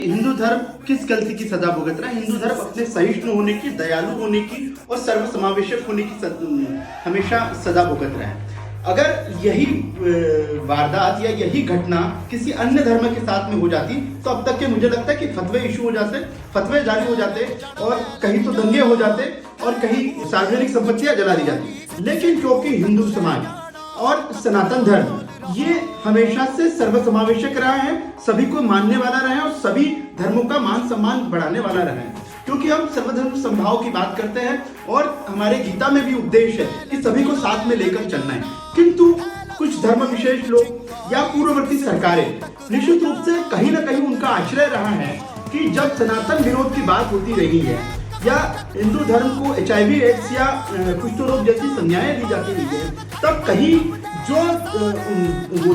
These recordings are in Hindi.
हिंदू धर्म किस गलती की सजा भुगत रहा है? हिंदू धर्म अपने सहिष्णु होने की, दयालु होने की और सर्वसमावेशक होने की हमेशा सजा भुगत रहा है। अगर यही वारदात या यही घटना किसी अन्य धर्म के साथ में हो जाती तो अब तक के मुझे लगता है कि फतवे इशू हो जाते, फतवे जारी हो जाते और कहीं तो दंगे हो जाते और कहीं सार्वजनिक संपत्तियां जला दी जाती। लेकिन क्योंकि हिंदू समाज और सनातन धर्म ये हमेशा से सर्वसमावेशक रहा है, सभी को मानने वाला रहा है और सभी धर्मों का मान सम्मान बढ़ाने वाला रहा है, क्योंकि हम सर्वधर्म समभाव की बात करते हैं और हमारे गीता में भी उपदेश है कि सभी को साथ में लेकर चलना है। किंतु कुछ धर्म विशेष लोग या पूर्ववर्ती सरकारें निश्चित रूप से कहीं ना कहीं उनका आश्रय रहा है कि जब सनातन विरोध की बात होती रही है या हिंदू धर्म को HIV एड्स या कुष्ठ रोग जैसी संज्ञाएं दी जाती रही है, तब कहीं जो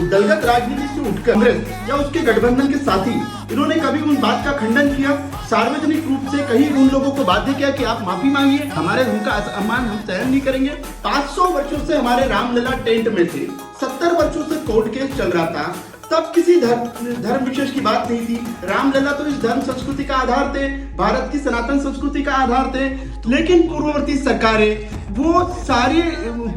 दलगत राजनीति से उठकर कांग्रेस या उसके गठबंधन के साथी इन्होंने कभी उन बात का खंडन किया, सार्वजनिक रूप से कहीं उन लोगों को बाध्य किया कि आप माफी मांगिए, हमारे धर्म का अपमान हम सहन नहीं करेंगे। 500 वर्षों से हमारे रामलला टेंट में थे, 70 वर्षों से कोर्ट केस चल रहा था, तब किसी धर्म विशेष की बात नहीं थी। रामलला तो इस धर्म संस्कृति का आधार थे, भारत की सनातन संस्कृति का आधार थे। लेकिन पूर्ववर्ती सरकारें वो सारी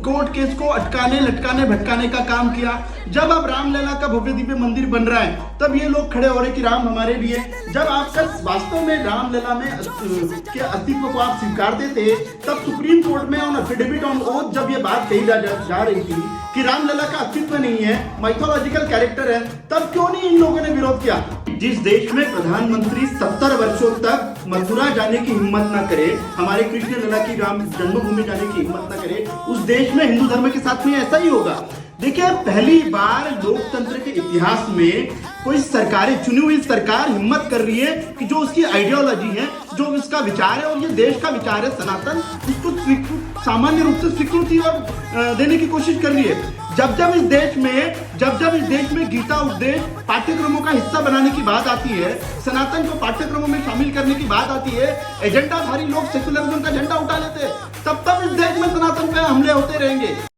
कोर्ट केस को अटकाने लटकाने भटकाने का काम किया। जब अब रामलला का भव्य दिव्य मंदिर बन रहा है तब ये लोग खड़े हो रहे कि राम हमारे भी है। जब आपका वास्तव में रामलला में के अस्तित्व को आप स्वीकारते थे, तब सुप्रीम कोर्ट में ऑन एफिडेविट ऑन ओथ जब ये बात कही जा रही थी कि रामलला का अस्तित्व नहीं है, माइथोलॉजिकल कैरेक्टर है, तब क्यों नहीं इन लोगों ने विरोध किया? जिस देश में प्रधानमंत्री 70 वर्षों तक मथुरा जाने की हिम्मत न करे, हमारे कृष्ण लला की राम जन्मभूमि जाने की हिम्मत न करे, उस देश में हिंदू धर्म के साथ में ऐसा ही होगा। देखिए, पहली बार लोकतंत्र के इतिहास में कोई सरकारें, चुनी हुई सरकार हिम्मत कर रही है कि जो उसकी आइडियोलॉजी है, जो उसका विचार है और ये देश का विचार है सनातन, उसको सामान्य रूप से स्वीकृति और देने की कोशिश कर रही है। जब जब इस देश में गीता उपदेश पाठ्यक्रमों का हिस्सा बनाने की बात आती है, सनातन को पाठ्यक्रमों में शामिल करने की बात आती है, एजेंडाधारी लोग सेक्युलरिज्म का झंडा उठा लेते हैं, तब इस देश में सनातन पे हमले होते रहेंगे।